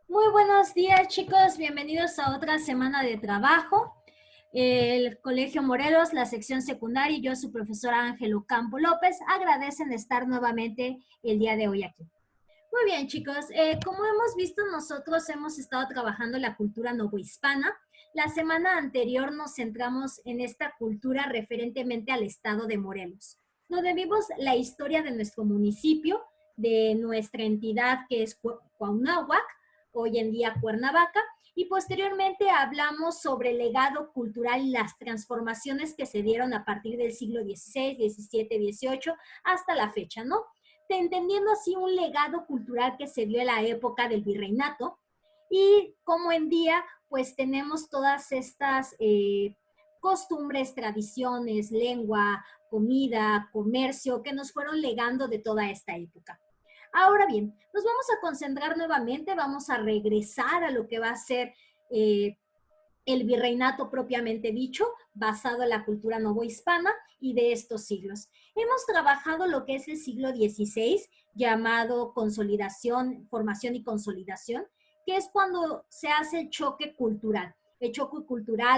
Muy buenos días, chicos. Bienvenidos a otra semana de trabajo. El Colegio Morelos, la sección secundaria y yo, su profesora Ángelo Campo López, agradecen estar nuevamente el día de hoy aquí. Muy bien, chicos. Como hemos visto, nosotros hemos estado trabajando la cultura novohispana. La semana anterior nos centramos en esta cultura referentemente al estado de Morelos, donde vimos la historia de nuestro municipio, de nuestra entidad que es Cuauhnáhuac, hoy en día Cuernavaca, y posteriormente hablamos sobre el legado cultural y las transformaciones que se dieron a partir del siglo XVI, XVII, XVIII hasta la fecha, ¿no? Entendiendo así un legado cultural que se dio en la época del virreinato y como en día pues tenemos todas estas costumbres, tradiciones, lengua, comida, comercio que nos fueron legando de toda esta época. Ahora bien, nos vamos a concentrar nuevamente, vamos a regresar a lo que va a ser el virreinato propiamente dicho, basado en la cultura novohispana y de estos siglos. Hemos trabajado lo que es el siglo XVI, llamado consolidación, formación y consolidación, que es cuando se hace el choque cultural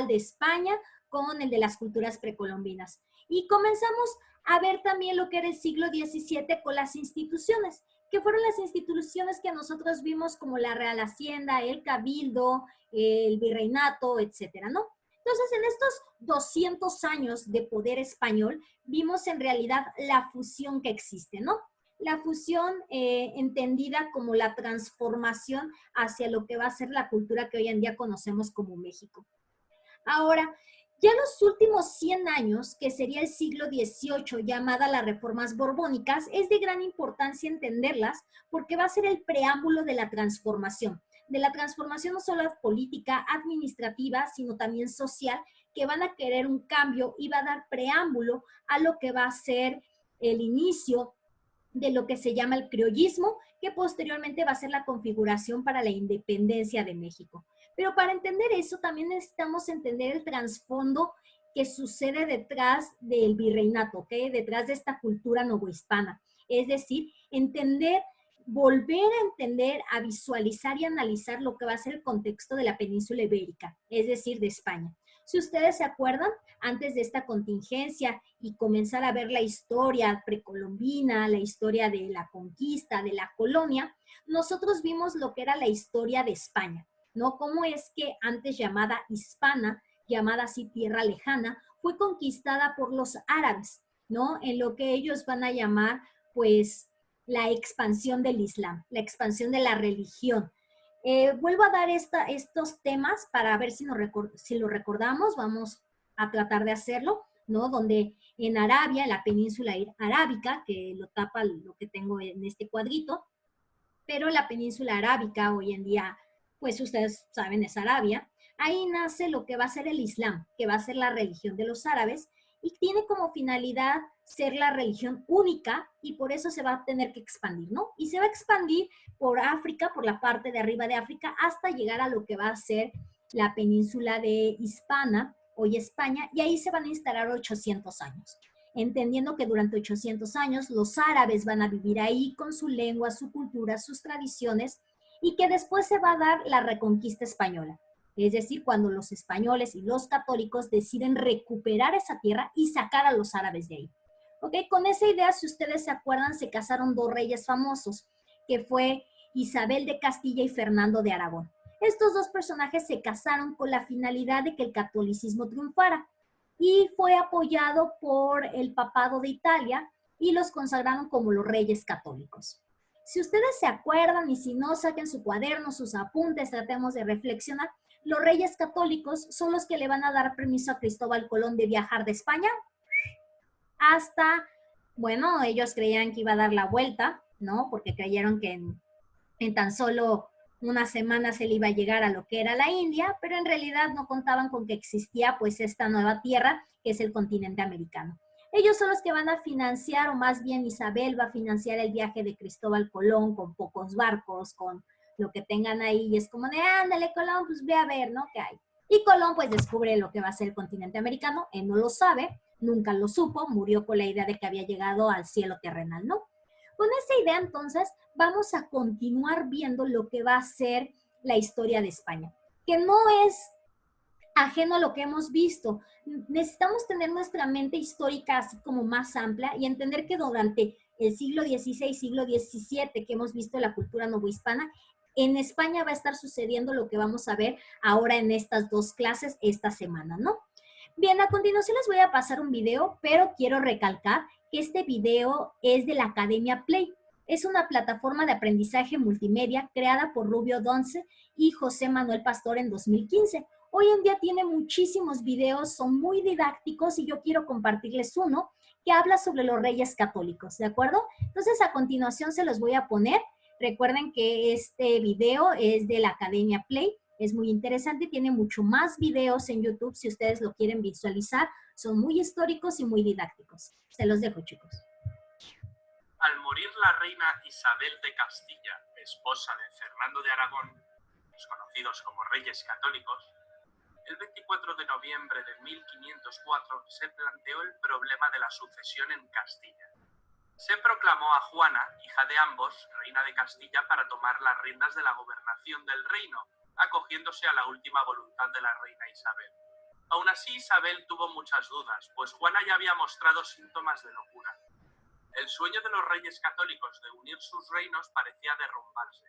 de España con el de las culturas precolombinas. Y comenzamos a ver también lo que era el siglo XVII con las instituciones, que fueron las instituciones que nosotros vimos como la Real Hacienda, el Cabildo, el virreinato, etcétera, ¿no? Entonces, en estos 200 años de poder español, vimos en realidad la fusión que existe, ¿no? La fusión entendida como la transformación hacia lo que va a ser la cultura que hoy en día conocemos como México. Ahora, ya los últimos 100 años, que sería el siglo XVIII, llamada las reformas borbónicas, es de gran importancia entenderlas porque va a ser el preámbulo de la transformación no solo política, administrativa, sino también social, que van a querer un cambio y va a dar preámbulo a lo que va a ser el inicio de lo que se llama el criollismo, que posteriormente va a ser la configuración para la independencia de México. Pero para entender eso también necesitamos entender el trasfondo que sucede detrás del virreinato, ¿ok? Detrás de esta cultura novohispana. Es decir, volver a entender, a visualizar y analizar lo que va a ser el contexto de la península ibérica, es decir, de España. Si ustedes se acuerdan, antes de esta contingencia y comenzar a ver la historia precolombina, la historia de la conquista, de la colonia, nosotros vimos lo que era la historia de España, ¿no? Cómo es que antes llamada hispana, llamada así tierra lejana, fue conquistada por los árabes, ¿no? En lo que ellos van a llamar, pues, la expansión del Islam, la expansión de la religión. Vuelvo a dar estos temas para ver si lo recordamos, vamos a tratar de hacerlo, ¿no? Donde en Arabia, en la península arábica, que lo tapa lo que tengo en este cuadrito, pero la península arábica hoy en día, pues ustedes saben, es Arabia, ahí nace lo que va a ser el Islam, que va a ser la religión de los árabes, y tiene como finalidad ser la religión única y por eso se va a tener que expandir, ¿no? Y se va a expandir por África, por la parte de arriba de África, hasta llegar a lo que va a ser la península de Hispana, hoy España, y ahí se van a instalar 800 años. Entendiendo que durante 800 años los árabes van a vivir ahí con su lengua, su cultura, sus tradiciones, y que después se va a dar la reconquista española. Es decir, cuando los españoles y los católicos deciden recuperar esa tierra y sacar a los árabes de ahí. ¿Ok? Con esa idea, si ustedes se acuerdan, se casaron dos reyes famosos, que fue Isabel de Castilla y Fernando de Aragón. Estos dos personajes se casaron con la finalidad de que el catolicismo triunfara y fue apoyado por el papado de Italia y los consagraron como los reyes católicos. Si ustedes se acuerdan y si no, saquen su cuaderno, sus apuntes, tratemos de reflexionar. Los reyes católicos son los que le van a dar permiso a Cristóbal Colón de viajar de España hasta, bueno, ellos creían que iba a dar la vuelta, ¿no? Porque creyeron que en tan solo unas semanas él iba a llegar a lo que era la India, pero en realidad no contaban con que existía pues esta nueva tierra que es el continente americano. Ellos son los que van a financiar, o más bien Isabel va a financiar el viaje de Cristóbal Colón con pocos barcos, con lo que tengan ahí, y es como de, ándale Colón, pues ve a ver, ¿no? ¿Qué hay? Y Colón pues descubre lo que va a ser el continente americano, él no lo sabe, nunca lo supo, murió con la idea de que había llegado al cielo terrenal, ¿no? Con esa idea, entonces, vamos a continuar viendo lo que va a ser la historia de España, que no es ajeno a lo que hemos visto. Necesitamos tener nuestra mente histórica así como más amplia y entender que durante el siglo XVI, siglo XVII, que hemos visto la cultura novohispana, en España va a estar sucediendo lo que vamos a ver ahora en estas dos clases esta semana, ¿no? Bien, a continuación les voy a pasar un video, pero quiero recalcar que este video es de la Academia Play. Es una plataforma de aprendizaje multimedia creada por Rubio Donce y José Manuel Pastor en 2015. Hoy en día tiene muchísimos videos, son muy didácticos y yo quiero compartirles uno que habla sobre los reyes católicos, ¿de acuerdo? Entonces a continuación se los voy a poner. Recuerden que este video es de la Academia Play. Es muy interesante, tiene mucho más videos en YouTube si ustedes lo quieren visualizar. Son muy históricos y muy didácticos. Se los dejo, chicos. Al morir la reina Isabel de Castilla, esposa de Fernando de Aragón, los conocidos como Reyes Católicos, el 24 de noviembre de 1504 se planteó el problema de la sucesión en Castilla. Se proclamó a Juana, hija de ambos, reina de Castilla, para tomar las riendas de la gobernación del reino, acogiéndose a la última voluntad de la reina Isabel. Aún así, Isabel tuvo muchas dudas, pues Juana ya había mostrado síntomas de locura. El sueño de los reyes católicos de unir sus reinos parecía derrumbarse.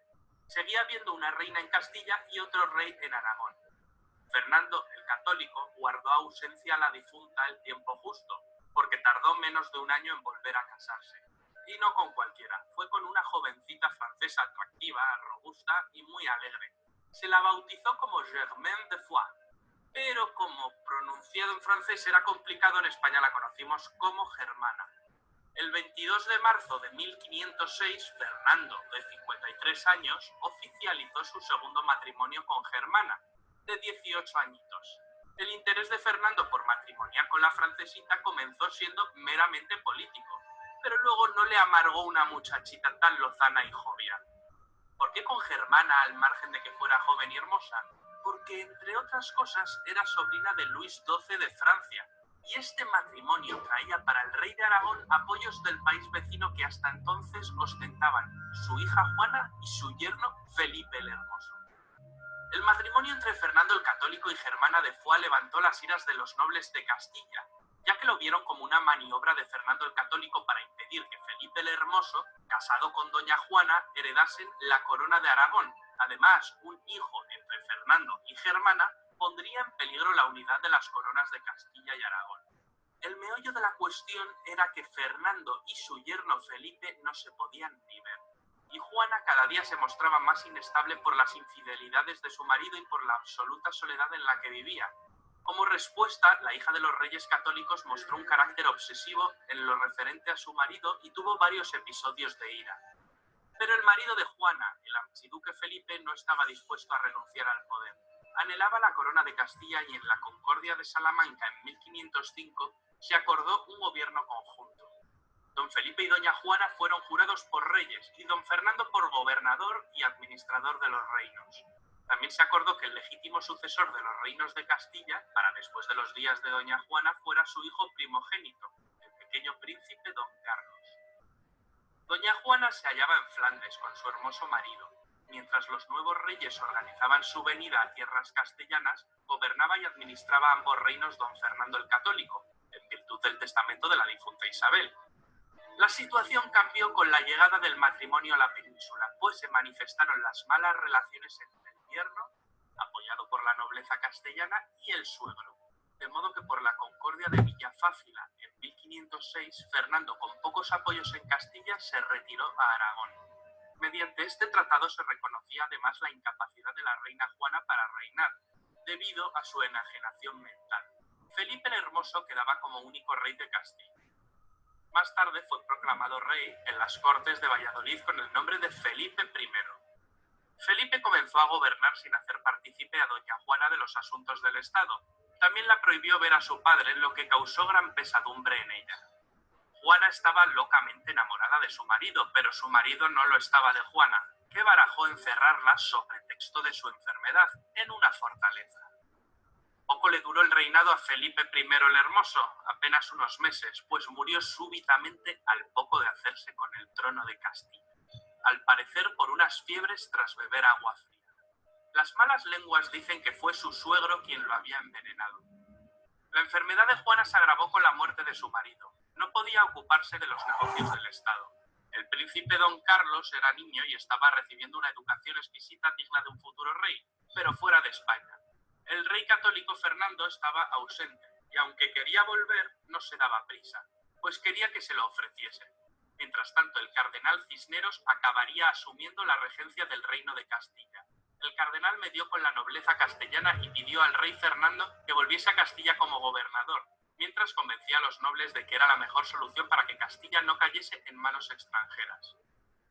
Seguía habiendo una reina en Castilla y otro rey en Aragón. Fernando, el católico, guardó ausencia a la difunta el tiempo justo, porque tardó menos de un año en volver a casarse. Y no con cualquiera, fue con una jovencita francesa atractiva, robusta y muy alegre. Se la bautizó como Germaine de Foix, pero como pronunciado en francés era complicado, en España la conocimos como Germana. El 22 de marzo de 1506, Fernando, de 53 años, oficializó su segundo matrimonio con Germana, de 18 añitos. El interés de Fernando por matrimoniar con la francesita comenzó siendo meramente político, pero luego no le amargó una muchachita tan lozana y jovial. ¿Por qué con Germana, al margen de que fuera joven y hermosa? Porque, entre otras cosas, era sobrina de Luis XII de Francia, y este matrimonio traía para el rey de Aragón apoyos del país vecino que hasta entonces ostentaban su hija Juana y su yerno Felipe el Hermoso. El matrimonio entre Fernando el Católico y Germana de Foix levantó las iras de los nobles de Castilla, ya que lo vieron como una maniobra de Fernando el Católico para impedir que Felipe el Hermoso, casado con doña Juana, heredasen la corona de Aragón. Además, un hijo entre Fernando y Germana pondría en peligro la unidad de las coronas de Castilla y Aragón. El meollo de la cuestión era que Fernando y su yerno Felipe no se podían ni ver, y Juana cada día se mostraba más inestable por las infidelidades de su marido y por la absoluta soledad en la que vivía. Como respuesta, la hija de los reyes católicos mostró un carácter obsesivo en lo referente a su marido y tuvo varios episodios de ira. Pero el marido de Juana, el archiduque Felipe, no estaba dispuesto a renunciar al poder. Anhelaba la corona de Castilla y en la Concordia de Salamanca en 1505 se acordó un gobierno conjunto. Don Felipe y doña Juana fueron jurados por reyes y don Fernando por gobernador y administrador de los reinos. También se acordó que el legítimo sucesor de los reinos de Castilla, para después de los días de doña Juana, fuera su hijo primogénito, el pequeño príncipe don Carlos. Doña Juana se hallaba en Flandes con su hermoso marido. Mientras los nuevos reyes organizaban su venida a tierras castellanas, gobernaba y administraba ambos reinos don Fernando el Católico, en virtud del testamento de la difunta Isabel. La situación cambió con la llegada del matrimonio a la península, pues se manifestaron las malas relaciones entre el yerno, apoyado por la nobleza castellana, y el suegro. De modo que por la concordia de Villafácila en 1506, Fernando, con pocos apoyos en Castilla, se retiró a Aragón. Mediante este tratado se reconocía además la incapacidad de la reina Juana para reinar, debido a su enajenación mental. Felipe el Hermoso quedaba como único rey de Castilla. Más tarde fue proclamado rey en las Cortes de Valladolid con el nombre de Felipe I. Felipe comenzó a gobernar sin hacer partícipe a doña Juana de los asuntos del Estado. También la prohibió ver a su padre, lo que causó gran pesadumbre en ella. Juana estaba locamente enamorada de su marido, pero su marido no lo estaba de Juana, que barajó encerrarla, sobre pretexto de su enfermedad, en una fortaleza. Poco le duró el reinado a Felipe I el Hermoso, apenas unos meses, pues murió súbitamente al poco de hacerse con el trono de Castilla, al parecer por unas fiebres tras beber agua fría. Las malas lenguas dicen que fue su suegro quien lo había envenenado. La enfermedad de Juana se agravó con la muerte de su marido. No podía ocuparse de los negocios del Estado. El príncipe don Carlos era niño y estaba recibiendo una educación exquisita digna de un futuro rey, pero fuera de España. El rey católico Fernando estaba ausente, y aunque quería volver, no se daba prisa, pues quería que se lo ofreciesen. Mientras tanto, el cardenal Cisneros acabaría asumiendo la regencia del reino de Castilla. El cardenal medió con la nobleza castellana y pidió al rey Fernando que volviese a Castilla como gobernador, mientras convencía a los nobles de que era la mejor solución para que Castilla no cayese en manos extranjeras.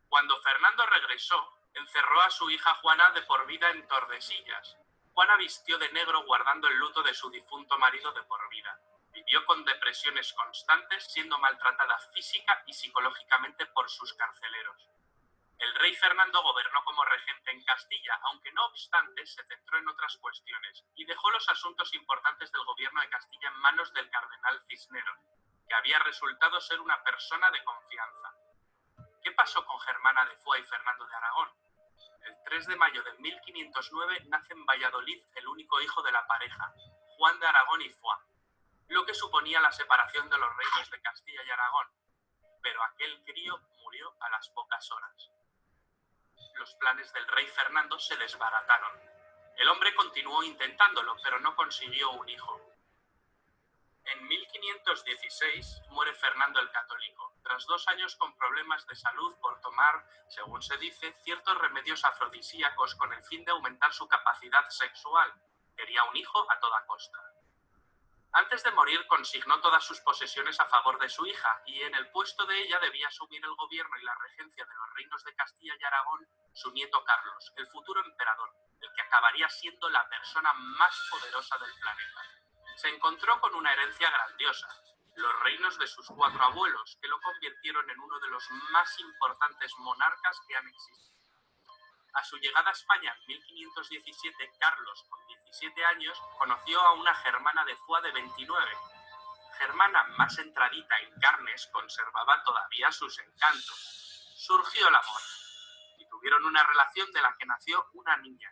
Cuando Fernando regresó, encerró a su hija Juana de por vida en Tordesillas. Juana vistió de negro guardando el luto de su difunto marido de por vida. Vivió con depresiones constantes, siendo maltratada física y psicológicamente por sus carceleros. El rey Fernando gobernó como regente en Castilla, aunque no obstante se centró en otras cuestiones y dejó los asuntos importantes del gobierno de Castilla en manos del cardenal Cisneros, que había resultado ser una persona de confianza. ¿Qué pasó con Germana de Foix y Fernando de Aragón? El 3 de mayo de 1509 nace en Valladolid el único hijo de la pareja, Juan de Aragón y Foix, lo que suponía la separación de los reinos de Castilla y Aragón, pero aquel crío murió a las pocas horas. Los planes del rey Fernando se desbarataron. El hombre continuó intentándolo, pero no consiguió un hijo. En 1516 muere Fernando el Católico, tras 2 años con problemas de salud por tomar, según se dice, ciertos remedios afrodisíacos con el fin de aumentar su capacidad sexual. Quería un hijo a toda costa. Antes de morir consignó todas sus posesiones a favor de su hija y en el puesto de ella debía asumir el gobierno y la regencia de los reinos de Castilla y Aragón su nieto Carlos, el futuro emperador, el que acabaría siendo la persona más poderosa del planeta. Se encontró con una herencia grandiosa, los reinos de sus 4 abuelos, que lo convirtieron en uno de los más importantes monarcas que han existido. A su llegada a España en 1517, Carlos, con 17 años, conoció a una Germana de Foix de 29. Germana, más entradita en carnes, conservaba todavía sus encantos. Surgió el amor y tuvieron una relación de la que nació una niña.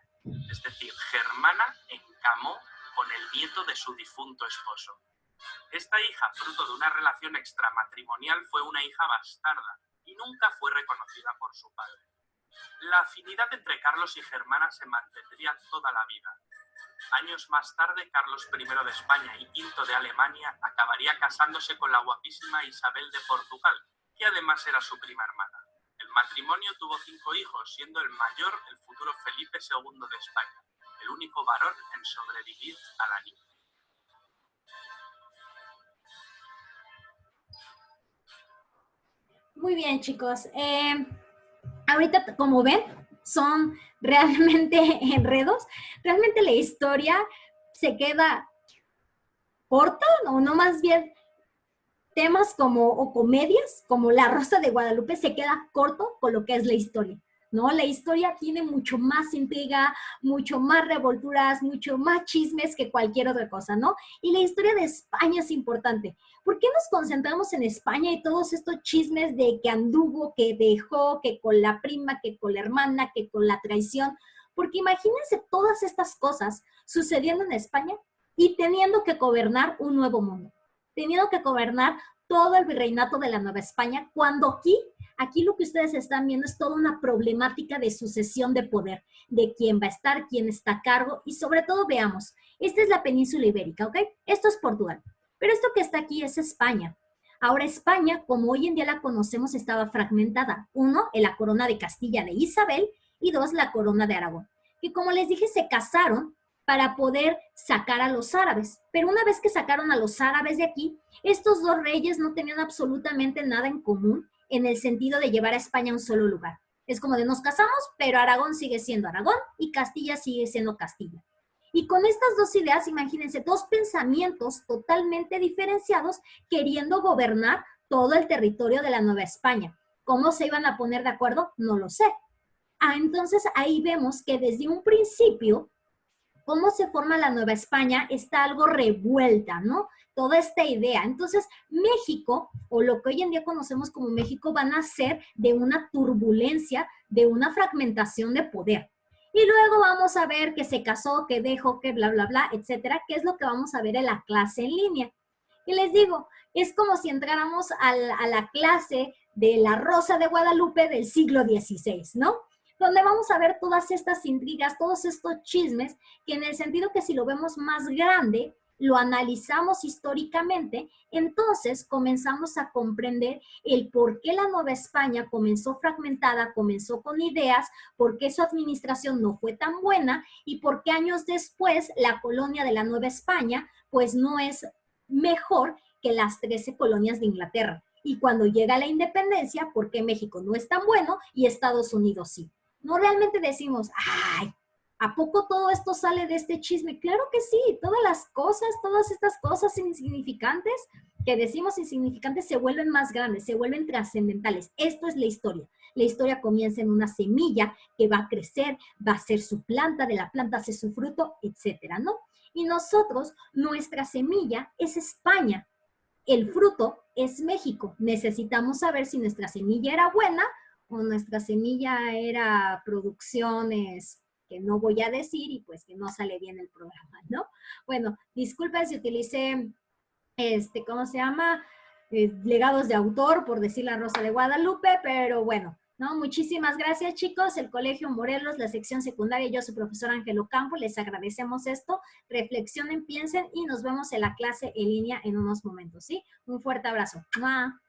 Es decir, Germana encamó con el nieto de su difunto esposo. Esta hija, fruto de una relación extramatrimonial, fue una hija bastarda y nunca fue reconocida por su padre. La afinidad entre Carlos y Germana se mantendría toda la vida. Años más tarde, Carlos I de España y V de Alemania acabaría casándose con la guapísima Isabel de Portugal, que además era su prima hermana. El matrimonio tuvo 5 hijos, siendo el mayor el futuro Felipe II de España, el único varón en sobrevivir a la niña. Muy bien, chicos. Ahorita, como ven, son realmente enredos. Realmente la historia se queda corta, o no, más bien temas como, o comedias, como La Rosa de Guadalupe, se queda corto con lo que es la historia, ¿no? La historia tiene mucho más intriga, mucho más revolturas, mucho más chismes que cualquier otra cosa, ¿no? Y la historia de España es importante. ¿Por qué nos concentramos en España y todos estos chismes de que anduvo, que dejó, que con la prima, que con la hermana, que con la traición? Porque imagínense todas estas cosas sucediendo en España y teniendo que gobernar un nuevo mundo, teniendo que gobernar todo el virreinato de la Nueva España, cuando aquí lo que ustedes están viendo es toda una problemática de sucesión de poder, de quién va a estar, quién está a cargo, y sobre todo veamos, esta es la península ibérica, ¿ok? Esto es Portugal, pero esto que está aquí es España. Ahora España, como hoy en día la conocemos, estaba fragmentada. 1, en la corona de Castilla de Isabel, y 2, la corona de Aragón, que como les dije, se casaron para poder sacar a los árabes. Pero una vez que sacaron a los árabes de aquí, estos dos reyes no tenían absolutamente nada en común en el sentido de llevar a España a un solo lugar. Es como de nos casamos, pero Aragón sigue siendo Aragón y Castilla sigue siendo Castilla. Y con estas dos ideas, imagínense, dos pensamientos totalmente diferenciados queriendo gobernar todo el territorio de la Nueva España. ¿Cómo se iban a poner de acuerdo? No lo sé. Entonces ahí vemos que desde un principio, cómo se forma la Nueva España está algo revuelta, ¿no? Toda esta idea. Entonces, México, o lo que hoy en día conocemos como México, van a ser de una turbulencia, de una fragmentación de poder. Y luego vamos a ver que se casó, que dejó, que bla, bla, bla, etcétera, que es lo que vamos a ver en la clase en línea. Y les digo, es como si entráramos a la clase de la Rosa de Guadalupe del siglo XVI, ¿no? Donde vamos a ver todas estas intrigas, todos estos chismes, que en el sentido que si lo vemos más grande, lo analizamos históricamente, entonces comenzamos a comprender el por qué la Nueva España comenzó fragmentada, comenzó con ideas, por qué su administración no fue tan buena y por qué años después la colonia de la Nueva España pues no es mejor que las 13 colonias de Inglaterra. Y cuando llega la independencia, ¿por qué México no es tan bueno y Estados Unidos sí? No realmente decimos, ay, ¿a poco todo esto sale de este chisme? Claro que sí, todas estas cosas insignificantes que decimos insignificantes se vuelven más grandes, se vuelven trascendentales. Esto es la historia. La historia comienza en una semilla que va a crecer, va a ser su planta, de la planta hace su fruto, etcétera, ¿no? Y nosotros, nuestra semilla es España. El fruto es México. Necesitamos saber si nuestra semilla era buena o nuestra semilla era producciones que no voy a decir y pues que no sale bien el programa, ¿no? Bueno, disculpen si utilicé, ¿cómo se llama? Legados de autor, por decir la Rosa de Guadalupe, pero bueno, ¿no? Muchísimas gracias, chicos. El Colegio Morelos, la sección secundaria, yo soy profesor Ángelo Campo, les agradecemos esto. Reflexionen, piensen y nos vemos en la clase en línea en unos momentos, ¿sí? Un fuerte abrazo. ¡Mua!